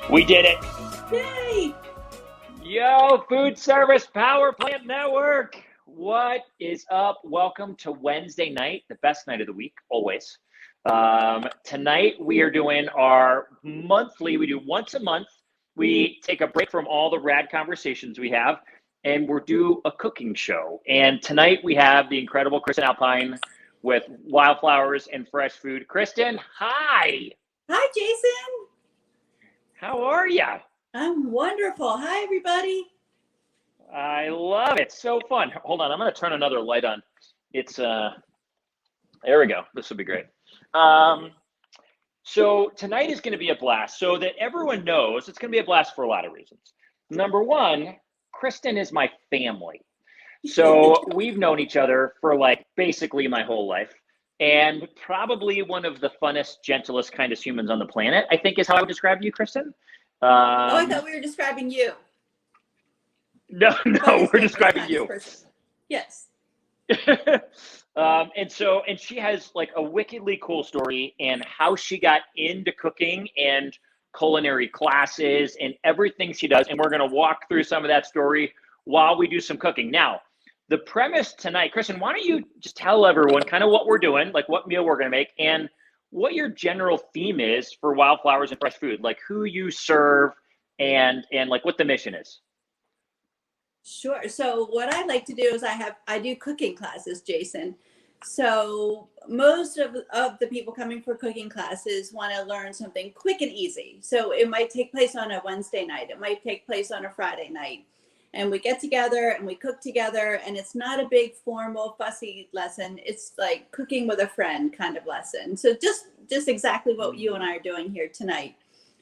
We did it. Yay! Yo, Food Service Power Plant Network. What is up? Welcome to Wednesday night, the best night of the week, always. Tonight we are doing our monthly, we do once a month. We take a break from all the rad conversations we have, and we're do a cooking show. And tonight we have the incredible Kristin Alpine with Wildflowers and Fresh Food. Kristin, hi. Hi, Jason. How are ya? I'm wonderful. Hi, everybody. I love it. So fun. Hold on. I'm going to turn another light on. It's, there we go. This will be great. So tonight is going to be a blast. So that everyone knows, it's going to be a blast for a lot of reasons. Number one, Kristin is my family. So we've known each other for like basically my whole life. And probably one of the funnest, gentlest, kindest humans on the planet, I think is how I would describe you, Kristin. I thought we were describing you. No, we're describing you. Person. Yes. And she has like a wickedly cool story and how she got into cooking and culinary classes and everything she does. And we're going to walk through some of that story while we do some cooking. Now, the premise tonight, Kristin, why don't you just tell everyone kind of what we're doing, like what meal we're going to make, and what your general theme is for Wildflowers and Fresh Food, like who you serve and like what the mission is. Sure. So what I like to do is I do cooking classes, Jason. So most of the people coming for cooking classes want to learn something quick and easy. So it might take place on a Wednesday night. It might take place on a Friday night. And we get together and we cook together, and it's not a big formal fussy lesson. It's like cooking with a friend kind of lesson. So just exactly what you and I are doing here tonight.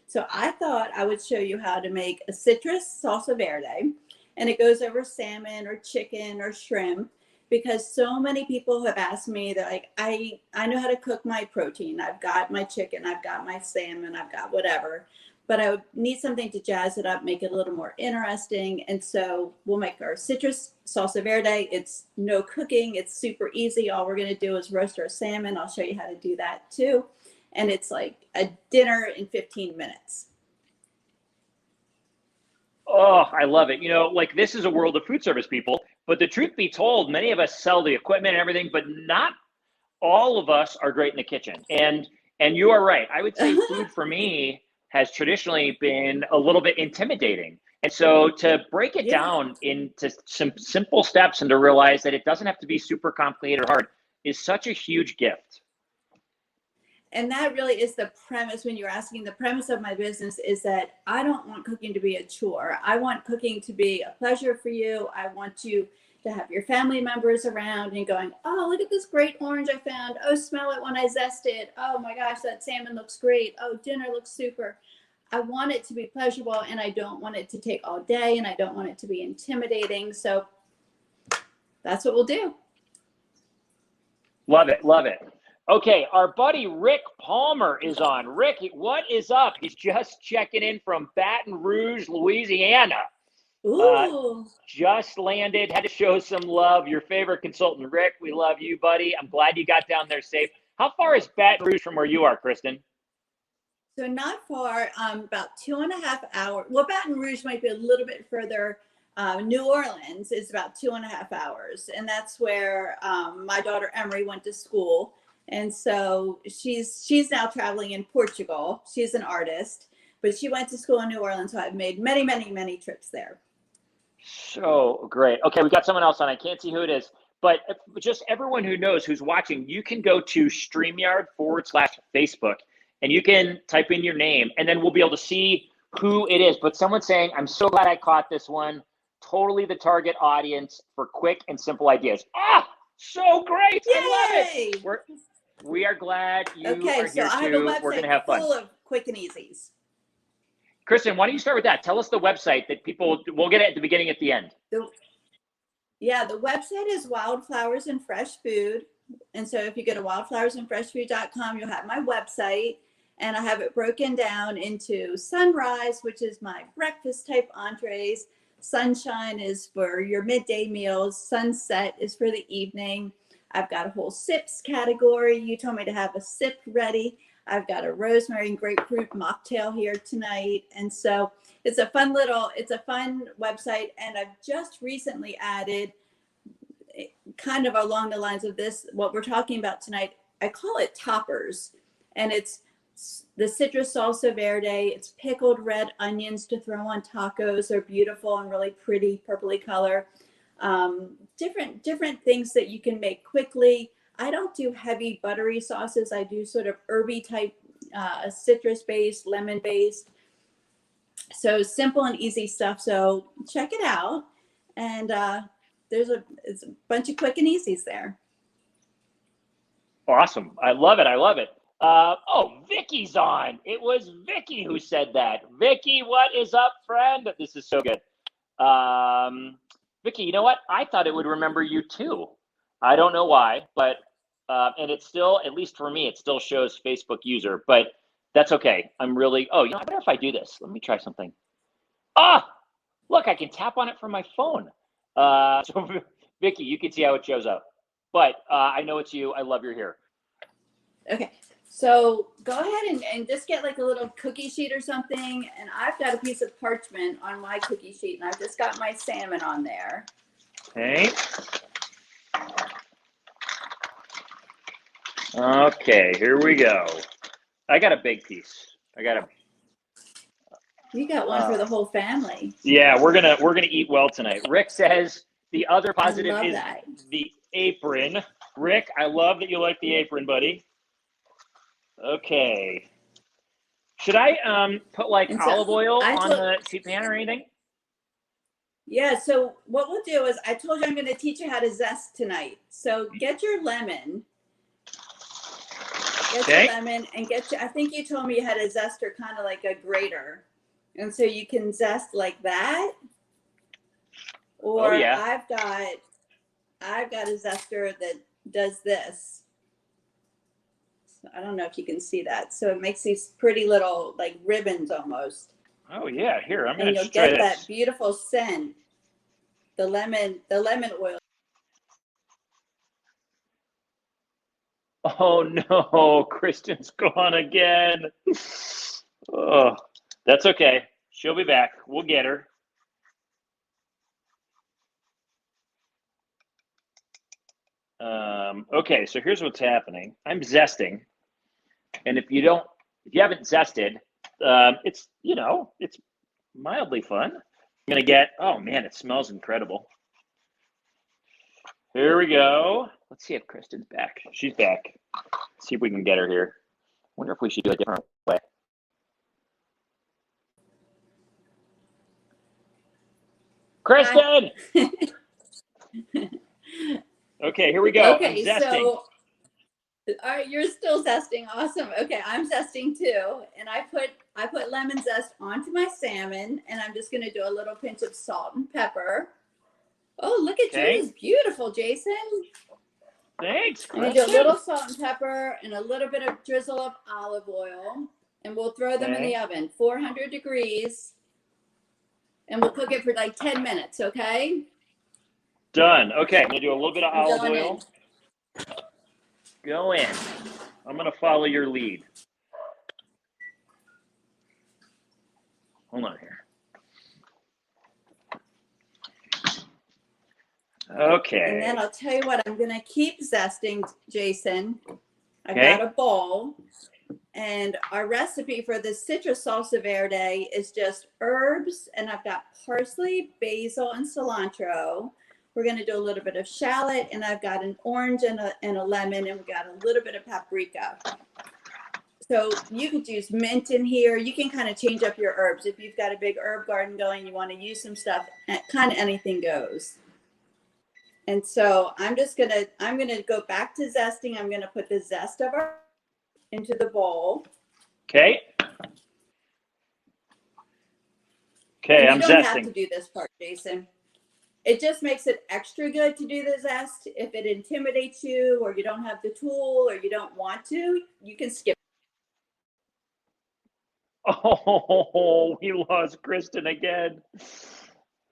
So I thought I would show you how to make a citrus salsa verde, and it goes over salmon or chicken or shrimp, because so many people have asked me that like, I know how to cook my protein. I've got my chicken, I've got my salmon, I've got whatever. But I would need something to jazz it up, make it a little more interesting. And so we'll make our citrus salsa verde. It's no cooking. It's super easy. All we're going to do is roast our salmon. I'll show you how to do that too. And it's like a dinner in 15 minutes. Oh, I love it. You know, like this is a world of food service people, but the truth be told, many of us sell the equipment and everything, but not all of us are great in the kitchen. And you are right. I would say food for me has traditionally been a little bit intimidating. And so to break it down into some simple steps and to realize that it doesn't have to be super complicated or hard is such a huge gift. And that really is the premise when you're asking. The premise of my business is that I don't want cooking to be a chore. I want cooking to be a pleasure for you. I want you to have your family members around and going, oh, look at this great orange I found. Oh, smell it when I zest it. Oh my gosh, that salmon looks great. Oh, dinner looks super. I want it to be pleasurable, and I don't want it to take all day, and I don't want it to be intimidating. So that's what we'll do. Love it. Love it. Okay, our buddy Rick Palmer is on. Rick, what is up? He's just checking in from Baton Rouge, Louisiana. Ooh. Just landed, had to show some love. Your favorite consultant, Rick. We love you, buddy. I'm glad you got down there safe. How far is Baton Rouge from where you are, Kristin? So not far, about 2.5 hours. Well, Baton Rouge might be a little bit further. New Orleans is about 2.5 hours. And that's where my daughter Emery went to school. And so she's now traveling in Portugal. She's an artist, but she went to school in New Orleans. So I've made many, many, many trips there. So great. Okay, we got someone else on. I can't see who it is, but just everyone who knows who's watching, you can go to StreamYard/Facebook and you can type in your name and then we'll be able to see who it is. But someone's saying, I'm so glad I caught this one. Totally the target audience for quick and simple ideas. Ah, so great. Yay! I love it. We are glad you are here too. I have a website We're going to have fun. full of quick and easies. Kristin, why don't you start with that? Tell us the website that we'll get it at the beginning, at the end. The website is Wildflowers and Fresh Food. And so if you go to wildflowersandfreshfood.com, you'll have my website. And I have it broken down into sunrise, which is my breakfast type entrees. Sunshine is for your midday meals. Sunset is for the evening. I've got a whole sips category. You told me to have a sip ready. I've got a rosemary and grapefruit mocktail here tonight. And so it's a fun website. And I've just recently added, kind of along the lines of this, what we're talking about tonight, I call it toppers. And it's the citrus salsa verde. It's pickled red onions to throw on tacos. They're beautiful and really pretty purpley color. Different things that you can make quickly. I don't do heavy buttery sauces. I do sort of herby type, citrus based, lemon based. So simple and easy stuff. So check it out. And it's a bunch of quick and easies there. Awesome. I love it. Oh, Vicky's on. It was Vicky who said that. Vicky, what is up, friend? This is so good. Vicky, you know what? I thought it would remember you too. I don't know why, but and it's still, at least for me, it still shows Facebook user, but that's okay. I wonder if I do this. Let me try something. Look, I can tap on it from my phone. So Vicky, you can see how it shows up, but I know it's you. I love your hair. Okay. So go ahead and just get like a little cookie sheet or something. And I've got a piece of parchment on my cookie sheet, and I've just got my salmon on there. Okay. Okay, here we go. I got a big piece. You got one for the whole family. Yeah, we're gonna eat well tonight. Rick says the other positive is that. The apron. Rick, I love that you like the apron, buddy. Okay. Should I put like olive oil on the sheet pan or anything? Yeah, so what we'll do is, I told you I'm going to teach you how to zest tonight. So get your lemon. And I think you told me you had a zester kind of like a grater. And so you can zest like that. Or I've got a zester that does this. I don't know if you can see that. So it makes these pretty little like ribbons almost. Oh yeah, here I'm gonna try this. And you'll get that beautiful scent. The lemon oil. Oh no, Kristin's gone again. Oh, that's okay. She'll be back. We'll get her. Okay, so here's what's happening. I'm zesting. And if you haven't zested, it's mildly fun. I'm gonna get, oh man, it smells incredible. Here we go. Let's see if Kristin's back. She's back. Let's see if we can get her here. Wonder if we should do a different way. Kristin! Okay, here we go. Okay, so all right, you're still zesting. Awesome. Okay, I'm zesting too, and I put lemon zest onto my salmon, and I'm just going to do a little pinch of salt and pepper. Oh, look at yours! Beautiful, Jason. Thanks, Kristin. I'm going to do a little salt and pepper and a little bit of drizzle of olive oil, and we'll throw them in the oven, 400 degrees, and we'll cook it for like 10 minutes. Okay. Done. Okay, I'm going to do a little bit of olive oil. Go in. I'm going to follow your lead. Hold on here. Okay. And then I'll tell you what, I'm going to keep zesting, Jason. I've got a bowl. And our recipe for the citrus salsa verde is just herbs. And I've got parsley, basil, and cilantro. We're going to do a little bit of shallot, and I've got an orange and a lemon, and we've got a little bit of paprika. So you could use mint in here. You can kind of change up your herbs. If you've got a big herb garden going, you want to use some stuff, kind of anything goes. And so I'm going to go back to zesting. I'm going to put the zest of our into the bowl. Okay. Okay, I'm zesting. You don't have to do this part, Jason. It just makes it extra good to do the zest. If it intimidates you, or you don't have the tool, or you don't want to, you can skip. Oh, we lost Kristin again.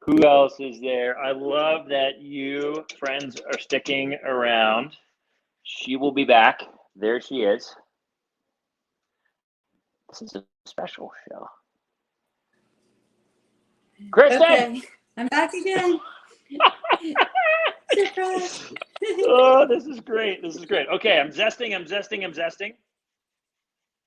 Who else is there? I love that you friends are sticking around. She will be back. There she is. This is a special show. Kristin! Okay, I'm back again. Surprise. Oh, this is great. This is great. Okay, I'm zesting.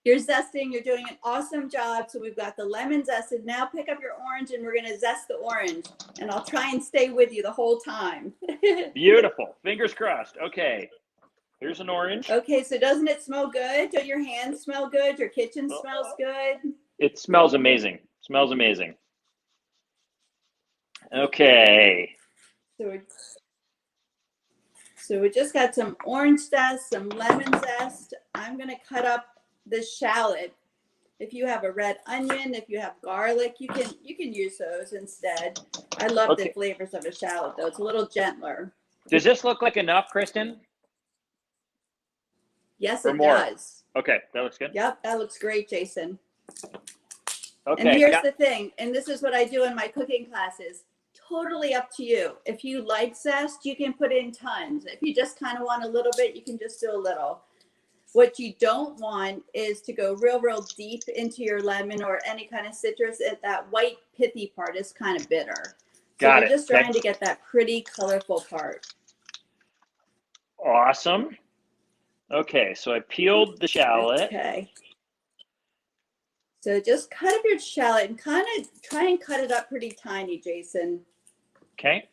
You're zesting. You're doing an awesome job. So we've got the lemon zested. Now pick up your orange and we're going to zest the orange. And I'll try and stay with you the whole time. Beautiful. Fingers crossed. Okay. Here's an orange. Okay, so doesn't it smell good? Don't your hands smell good? Your kitchen smells good? It smells amazing. Smells amazing. Okay. So we just got some orange zest, some lemon zest. I'm going to cut up the shallot. If you have a red onion, if you have garlic, you can use those instead. I love the flavors of a shallot, though. It's a little gentler. Does this look like enough, Kristin? Yes, it does. Okay, that looks good. Yep, that looks great, Jason. Okay. And here's the thing, and this is what I do in my cooking classes. Totally up to you. If you like zest, you can put in tons. If you just kind of want a little bit, you can just do a little. What you don't want is to go real deep into your lemon or any kind of citrus. That white pithy part is kind of bitter. So we're just trying to get that pretty colorful part. Awesome. Okay, so I peeled the shallot. Okay. So just cut up your shallot and kind of try and cut it up pretty tiny, Jason. Okay.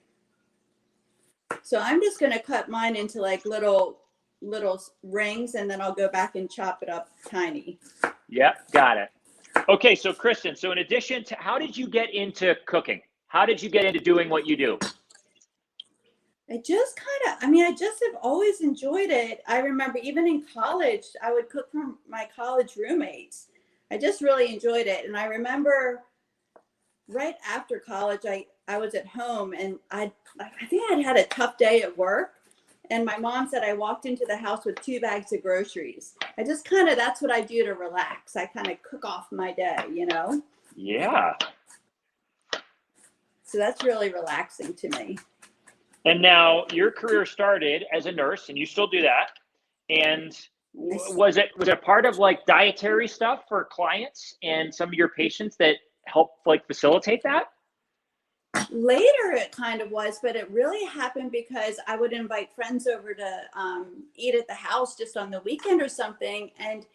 So I'm just going to cut mine into like little rings, and then I'll go back and chop it up tiny. Yep, got it. Okay, so Kristin, so in addition to, how did you get into cooking? How did you get into doing what you do? I just have always enjoyed it. I remember even in college, I would cook for my college roommates. I just really enjoyed it. And I remember right after college, I was at home and I think I'd had a tough day at work. And my mom said I walked into the house with 2 bags of groceries. I just that's what I do to relax. I kind of cook off my day, you know? Yeah. So that's really relaxing to me. And now your career started as a nurse, and you still do that. And was it part of like dietary stuff for clients and some of your patients that helped like facilitate that? Later it kind of was, but it really happened because I would invite friends over to eat at the house just on the weekend or something, and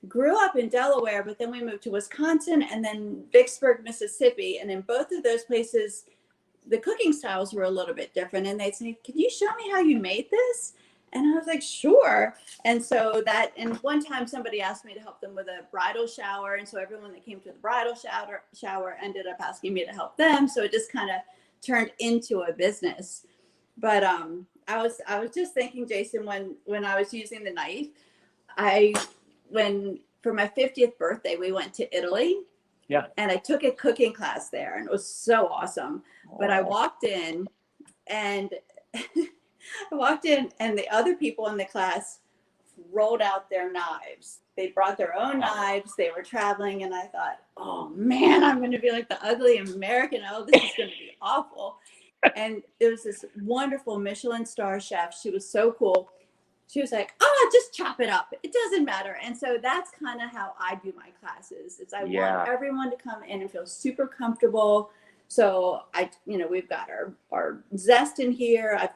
grew up in Delaware, but then we moved to Wisconsin and then Vicksburg, Mississippi. And in both of those places, the cooking styles were a little bit different. And they'd say, "Can you show me how you made this?" And I was like, "Sure." And so and one time somebody asked me to help them with a bridal shower. And so everyone that came to the bridal shower ended up asking me to help them. So it just kind of turned into a business. But I was just thinking, Jason, when I was using the knife, for my 50th birthday, we went to Italy. Yeah. And I took a cooking class there, and it was so awesome. Oh. But I walked in and the other people in the class rolled out their knives. They brought their own knives. They were traveling, and I thought, "Oh man, I'm going to be like the ugly American. Oh, this is going to be awful." And there was this wonderful Michelin star chef. She was so cool. She was like, "Oh, just chop it up. It doesn't matter." And so that's kind of how I do my classes. Is I want everyone to come in and feel super comfortable. So we've got our zest in here. I've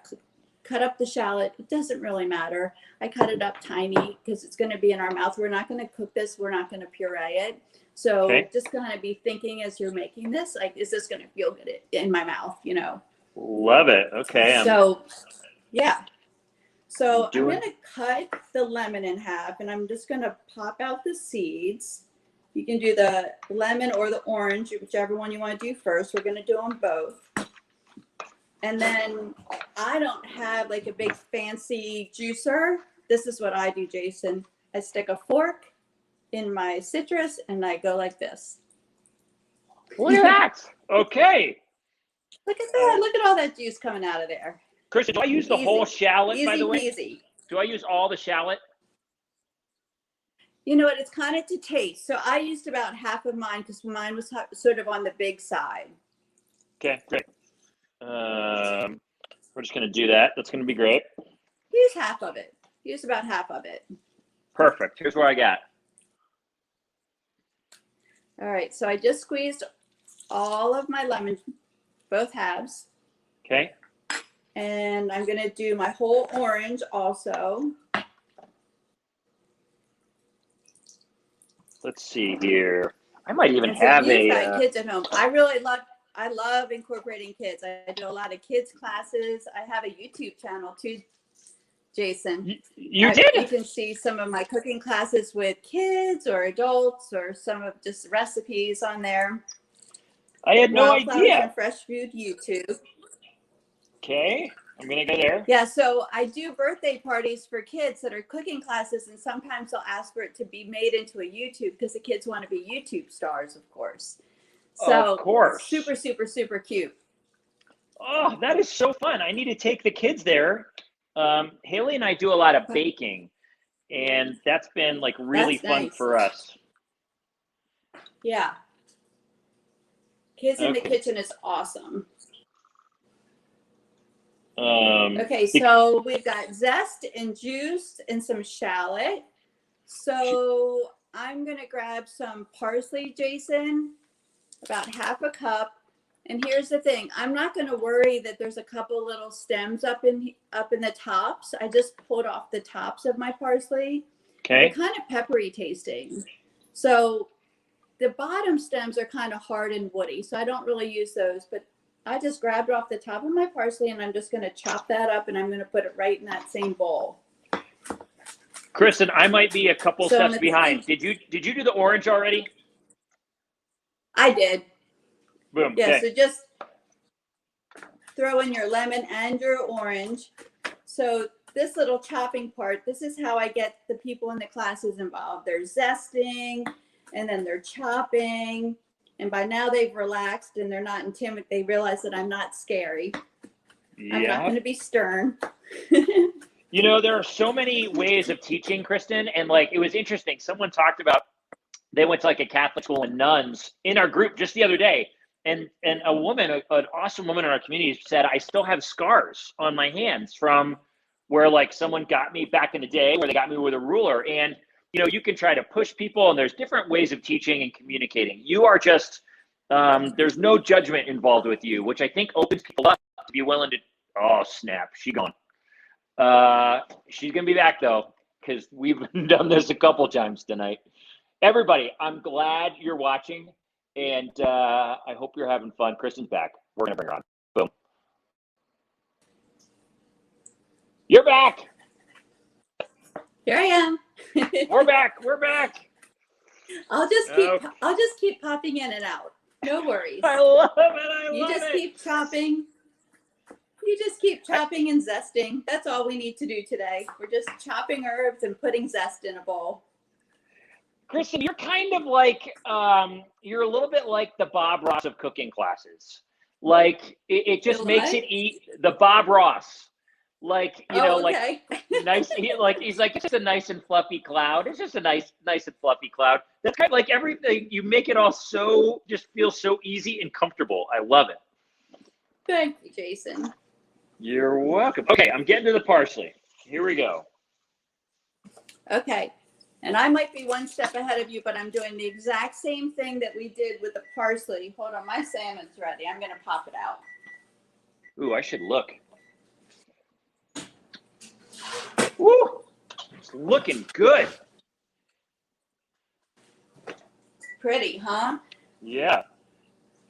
cut up the shallot. It doesn't really matter. I cut it up tiny because it's going to be in our mouth. We're not going to cook this. We're not going to puree it. So just kind of be thinking as you're making this, like, is this going to feel good in my mouth? Love it. Okay. So, yeah. So I'm going to cut the lemon in half, and I'm just going to pop out the seeds. You can do the lemon or the orange, whichever one you want to do first. We're going to do them both. And then I don't have like a big fancy juicer. This is what I do, Jason. I stick a fork in my citrus, and I go like this. Look at that. Okay. Look at that. Look at all that juice coming out of there. Kristin, do I use the whole shallot, by the way? Easy. Do I use all the shallot? You know what? It's kind of to taste. So I used about half of mine because mine was sort of on the big side. Okay, great. We're just going to do that. That's going to be great. Use half of it. Use about half of it. Perfect. Here's what I got. All right, so I just squeezed all of my lemon, both halves. Okay. And I'm going to do my whole orange also. Let's see here. I might even And so have you've got kids at home. I love incorporating kids. I do a lot of kids classes. I have a YouTube channel too, Jason. You did? You can see some of my cooking classes with kids or adults or some of just recipes on there. I had no Wildflowers idea. and Fresh Food YouTube. Okay, I'm gonna go there. Yeah, so I do birthday parties for kids that are cooking classes, and sometimes they'll ask for it to be made into a YouTube because the kids want to be YouTube stars, of course. So of course. super, super, super cute. Oh, that is so fun. I need to take the kids there. Haley and I do a lot of baking, and that's been like really fun for us. Yeah. Kids in the kitchen is awesome. Okay, so we've got zest and juice and some shallot. So I'm going to grab some parsley, Jason, about half a cup. And here's the thing. I'm not going to worry that there's a couple little stems up in the tops. I just pulled off the tops of my parsley. Okay. They're kind of peppery tasting. So the bottom stems are kind of hard and woody. So I don't really use those, but I just grabbed off the top of my parsley and I'm just going to chop that up and I'm going to put it right in that same bowl. Kristin, I might be a couple steps behind. Did you do the orange already? I did. Boom. Yeah, okay. So just throw in your lemon and your orange. So this little chopping part, this is how I get the people in the classes involved. They're zesting and then they're chopping. And by now they've relaxed and they're not intimidated. They realize that I'm not scary. Yeah. I'm not going to be stern. You know, there are so many ways of teaching, Kristin. And like, it was interesting. Someone talked about, they went to like a Catholic school and nuns in our group just the other day. And a woman, an awesome woman in our community said, I still have scars on my hands from where like someone got me back in the day where they got me with a ruler. And you know, you can try to push people and there's different ways of teaching and communicating. You are just, there's no judgment involved with you, which I think opens people up to be willing to, oh snap, she's gone. She's going to be back though, because we've done this a couple times tonight. Everybody, I'm glad you're watching and I hope you're having fun. Kristin's back. We're going to bring her on. Boom. You're back. Here I am. We're back. I'll just keep popping in and out. No worries. I love it. You just keep chopping. You just keep chopping and zesting. That's all we need to do today. We're just chopping herbs and putting zest in a bowl. Kristin, you're kind of like you're a little bit like the Bob Ross of cooking classes. Like it just makes it the Bob Ross. Like, you know, okay. like nice, he's like, it's just a nice and fluffy cloud. It's just a nice and fluffy cloud. That's kind of like everything. You make it all so, just feel so easy and comfortable. I love it. Thank you, Jason. You're welcome. Okay, I'm getting to the parsley. Here we go. Okay. And I might be one step ahead of you, but I'm doing the exact same thing that we did with the parsley. Hold on, my salmon's ready. I'm going to pop it out. Ooh, I should look. Woo! It's looking good. Pretty, huh? Yeah.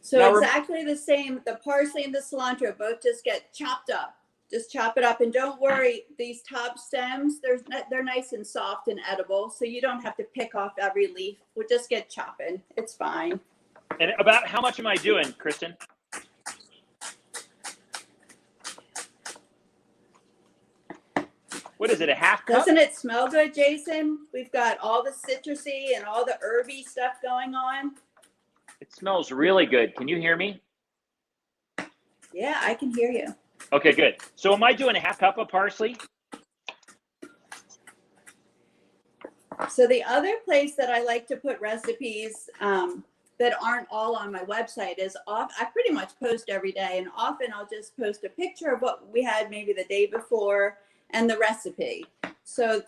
So now exactly the same. The parsley and the cilantro both just get chopped up. Just chop it up, and don't worry. These top stems, they're nice and soft and edible, so you don't have to pick off every leaf. We'll just get chopping. It's fine. And about how much am I doing, Kristin? What is it, a half cup? Doesn't it smell good, Jason? We've got all the citrusy and all the herby stuff going on. It smells really good. Can you hear me? Yeah, I can hear you. Okay, good. So am I doing a half cup of parsley? So the other place that I like to put recipes that aren't all on my website is I pretty much post every day, and often I'll just post a picture of what we had maybe the day before and the recipe. So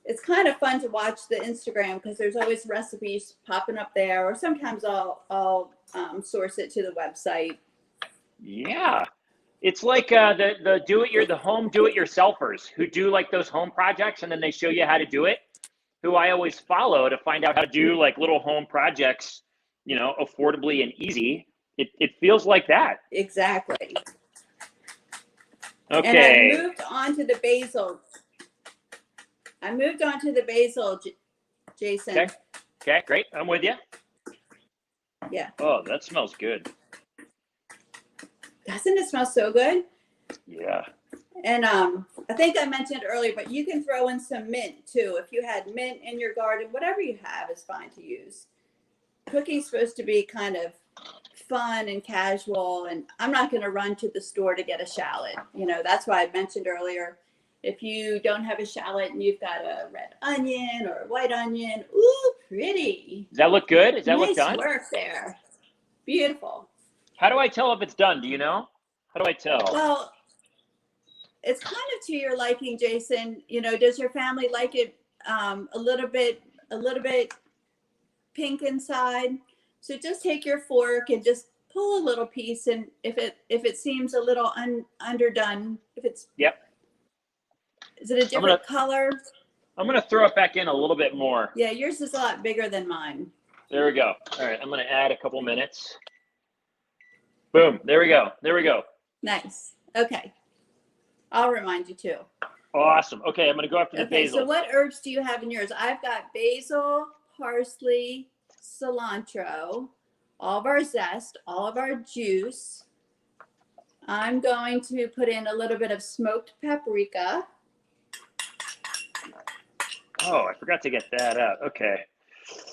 it's kind of fun to watch the Instagram because there's always recipes popping up there, or sometimes I'll source it to the website. Yeah. It's like the home do-it-yourselfers who do like those home projects and then they show you how to do it, who I always follow to find out how to do like little home projects, affordably and easy. It feels like that. Exactly. Okay. And I moved on to the basil. Jason. Okay, great. I'm with you. Yeah. Oh, that smells good. Doesn't it smell so good? Yeah. And I think I mentioned earlier, but you can throw in some mint too. If you had mint in your garden, whatever you have is fine to use. Cooking's supposed to be kind of fun and casual, and I'm not going to run to the store to get a shallot. That's why I mentioned earlier, if you don't have a shallot and you've got a red onion or a white onion, ooh, pretty. Does that look good? Does that look done? Nice work there. Beautiful. How do I tell if it's done? Do you know? How do I tell? Well, it's kind of to your liking, Jason. Does your family like it a little bit pink inside? So just take your fork and just pull a little piece, and if it seems a little underdone, Yep. Is it a different color? I'm gonna throw it back in a little bit more. Yeah, yours is a lot bigger than mine. There we go. All right, I'm gonna add a couple minutes. Boom. There we go. Nice. Okay. I'll remind you too. Awesome. Okay, I'm gonna go after the basil. So what herbs do you have in yours? I've got basil, parsley, cilantro, all of our zest, all of our juice. I'm going to put in a little bit of smoked paprika. Oh, I forgot to get that out. Okay.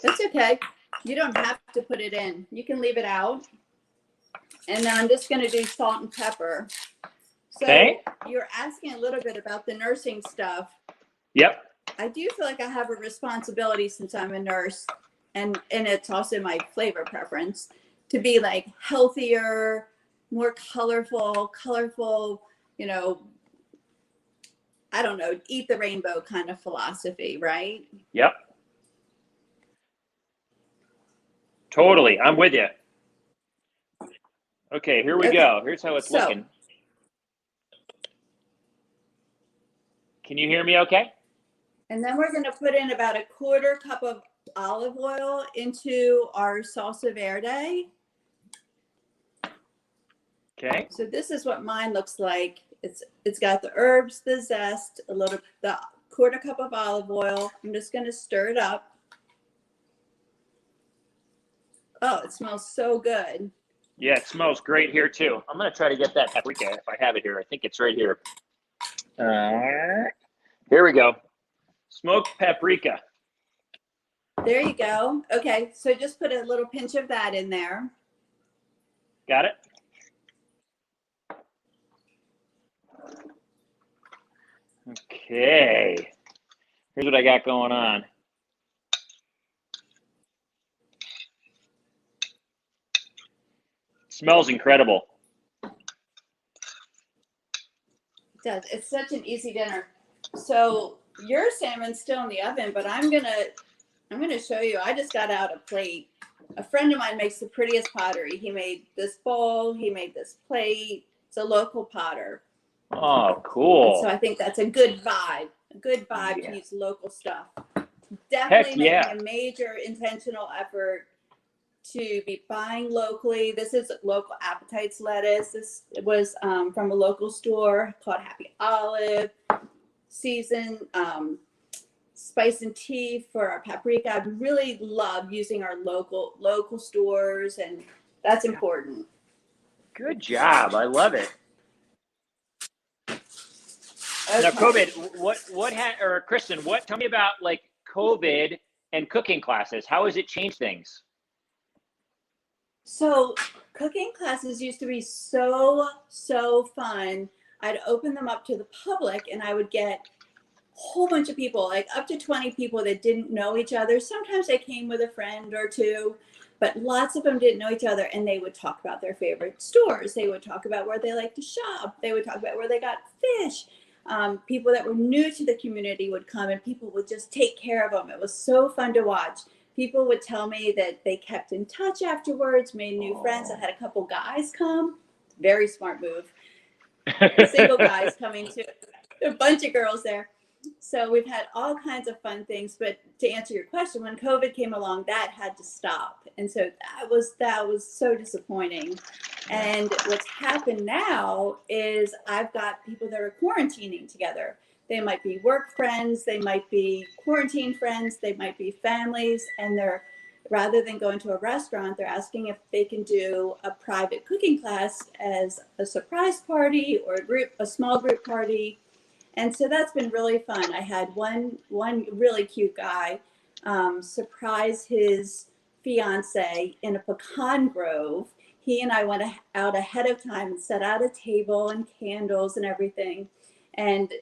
That's okay. You don't have to put it in. You can leave it out. And then I'm just going to do salt and pepper. So You're asking a little bit about the nursing stuff. Yep. I do feel like I have a responsibility since I'm a nurse, and it's also my flavor preference, to be like healthier, more colorful, I don't know, eat the rainbow kind of philosophy, right? Yep. Totally. I'm with you. Okay, here we go. Here's how it's looking. Can you hear me okay? And then we're going to put in about a quarter cup of olive oil into our salsa verde. Okay. So this is what mine looks like. It's got the herbs, the zest, the quarter cup of olive oil. I'm just going to stir it up. Oh, it smells so good. Yeah, it smells great here too. I'm going to try to get that paprika if I have it here. I think it's right here. Here we go. Smoked paprika. There you go. Okay, so just put a little pinch of that in there. Got it? Okay. Here's what I got going on. Smells incredible. It does. It's such an easy dinner. So your salmon's still in the oven, but I'm gonna show you. I just got out a plate. A friend of mine makes the prettiest pottery. He made this bowl. He made this plate. It's a local potter. Oh, cool. And so I think that's a good vibe. A good vibe to use local stuff. Definitely making a major intentional effort to be buying locally. This is local appetites lettuce. This was from a local store called Happy Olive. Seasoned spice and tea for our paprika. I really love using our local stores, and that's important. Good job. I love it. Okay. Now, COVID, Kristin, tell me about like COVID and cooking classes. How has it changed things? So cooking classes used to be so fun. I'd open them up to the public and I would get a whole bunch of people, like up to 20 people that didn't know each other. Sometimes they came with a friend or two, but lots of them didn't know each other, and they would talk about their favorite stores. They would talk about where they like to shop. They would talk about where they got fish. People that were new to the community would come and people would just take care of them. It was so fun to watch. People would tell me that they kept in touch afterwards, made new friends. I had a couple guys come. Very smart move. Single guys coming to a bunch of girls there. So we've had all kinds of fun things. But to answer your question, when COVID came along, that had to stop. And so that was so disappointing. And what's happened now is I've got people that are quarantining together. They might be work friends, they might be quarantine friends, they might be families, and they're, rather than going to a restaurant, they're asking if they can do a private cooking class as a surprise party or a small group party. And so that's been really fun. I had one really cute guy surprise his fiance in a pecan grove. He and I went out ahead of time and set out a table and candles and everything. And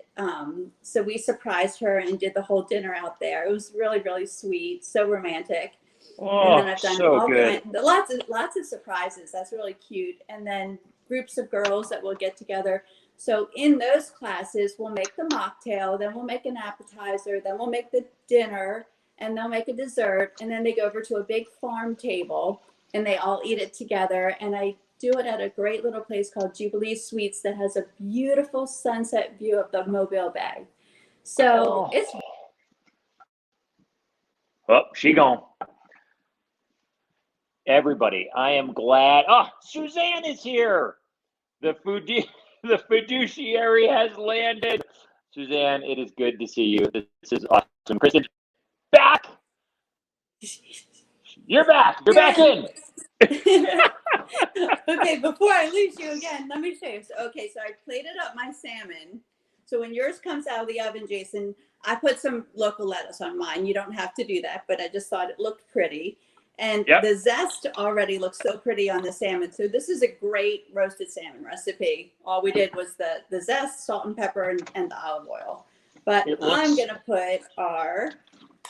so we surprised her and did the whole dinner out there. It was really, really sweet, so romantic. Oh, and then I've done so all good. lots of surprises. That's really cute. And then groups of girls that will get together. So in those classes, we'll make the mocktail, then we'll make an appetizer, then we'll make the dinner, and they'll make a dessert. And then they go over to a big farm table and they all eat it together. And I do it at a great little place called Jubilee Suites that has a beautiful sunset view of the Mobile Bay. So it's. Oh, she gone. Everybody, I am glad. Oh, Suzanne is here. The fiduciary has landed. Suzanne, it is good to see you. This is awesome. Kristin, back. You're back. You're back in. Okay, before I lose you again, let me show you. So I plated up my salmon. So when yours comes out of the oven, Jason, I put some local lettuce on mine. You don't have to do that, but I just thought it looked pretty. And the zest already looks so pretty on the salmon. So this is a great roasted salmon recipe. All we did was the zest, salt and pepper, and the olive oil. But I'm going to put our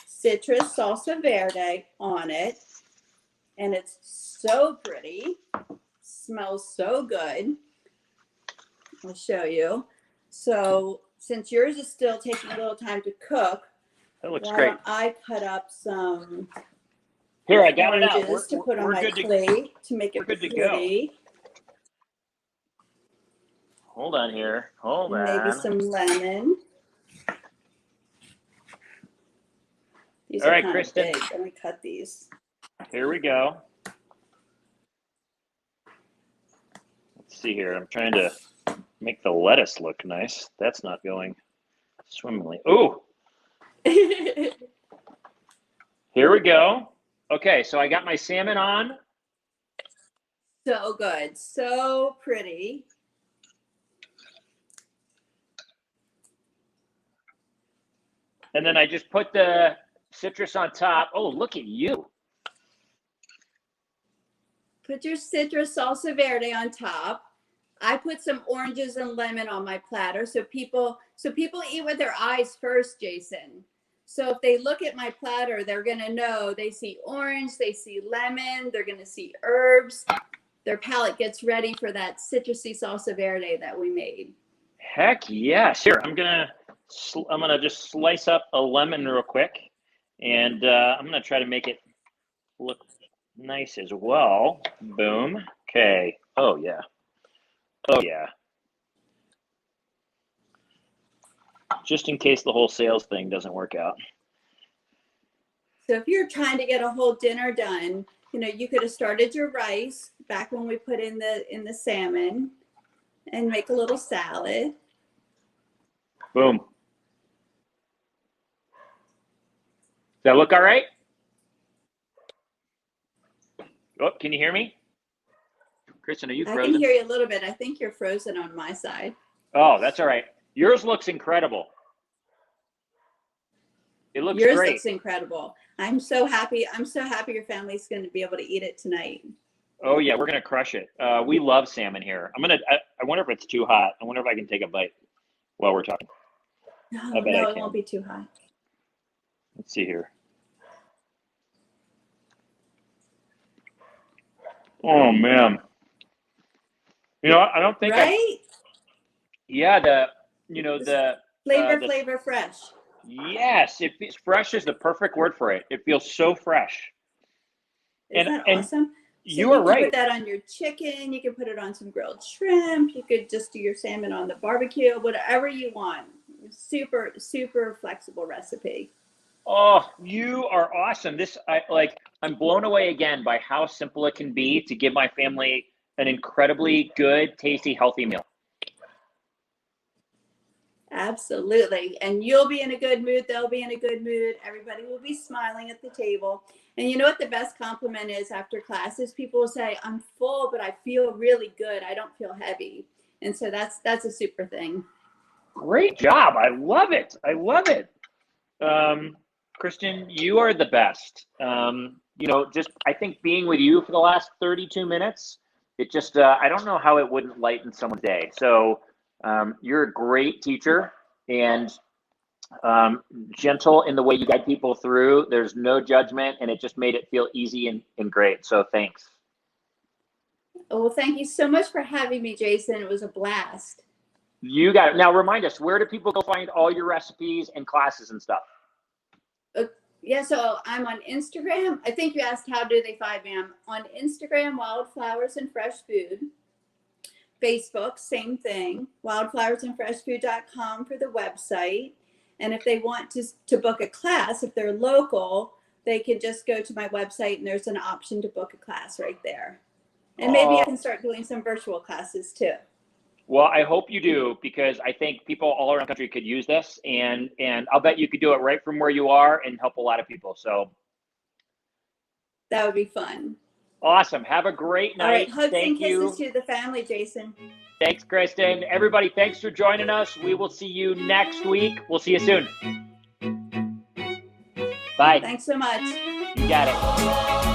citrus salsa verde on it. And it's so pretty. Smells so good. I'll show you. So since yours is still taking a little time to cook, that looks why great. don't I cut up some here, I got it out. To put on my plate to make it pretty. Hold on here. Hold on. Maybe some lemon. These All are right, kind Kristin. of big. Let me cut these. Here we go. Let's see here. I'm trying to make the lettuce look nice. That's not going swimmingly. Oh. Here we go. Okay, so I got my salmon on. So good. So pretty. And then I just put the citrus on top. Oh, look at you. Put your citrus salsa verde on top. I put some oranges and lemon on my platter. So people eat with their eyes first, Jason. So if they look at my platter, they're going to know they see orange, they see lemon, they're going to see herbs. Their palate gets ready for that citrusy salsa verde that we made. Heck yes. Here, I'm gonna just slice up a lemon real quick, and I'm gonna try to make it look nice as well. Boom. Okay. Oh yeah. Oh yeah. Just in case the whole sales thing doesn't work out. So if you're trying to get a whole dinner done, you could have started your rice back when we put in the salmon and make a little salad. Boom. Does that look all right? Oh, can you hear me? Kristin, are you frozen? I can hear you a little bit. I think you're frozen on my side. Oh, that's all right. Yours looks incredible. It looks great. Yours looks incredible. I'm so happy. I'm so happy your family's going to be able to eat it tonight. Oh yeah, we're gonna crush it. We love salmon here. I wonder if it's too hot. I wonder if I can take a bite while we're talking. No, it won't be too hot. Let's see here. Oh man. I don't think right? Yeah, you know, the Flavor fresh. yes, fresh is the perfect word for it. It feels so fresh. Isn't that awesome? So you are right. You can put that on your chicken. You can put it on some grilled shrimp. You could just do your salmon on the barbecue, whatever you want. Super, super flexible recipe. Oh, you are awesome. I'm blown away again by how simple it can be to give my family an incredibly good, tasty, healthy meal. Absolutely. And you'll be in a good mood. They'll be in a good mood. Everybody will be smiling at the table. And you know what the best compliment is after classes? People will say, I'm full, but I feel really good. I don't feel heavy. And so that's a super thing. Great job. I love it. I love it. Kristin, you are the best. I think being with you for the last 32 minutes, I don't know how it wouldn't lighten someone's day. So you're a great teacher and gentle in the way you guide people through. There's no judgment, and it just made it feel easy and great. So thanks. Oh, well, thank you so much for having me, Jason. It was a blast. You got it. Now remind us, where do people go find all your recipes and classes and stuff? Yeah, so I'm on Instagram. I think you asked how do they find me. I'm on Instagram, Wildflowers and Fresh Food. Facebook, same thing. Wildflowersandfreshfood.com for the website. And if they want to book a class, if they're local, they can just go to my website and there's an option to book a class right there. And maybe I can start doing some virtual classes too. Well, I hope you do, because I think people all around the country could use this, and I'll bet you could do it right from where you are and help a lot of people. So that would be fun. Awesome. Have a great night. All right. Hugs and kisses to the family, Jason. Thanks, Kristin. Everybody, thanks for joining us. We will see you next week. We'll see you soon. Bye. Thanks so much. You got it.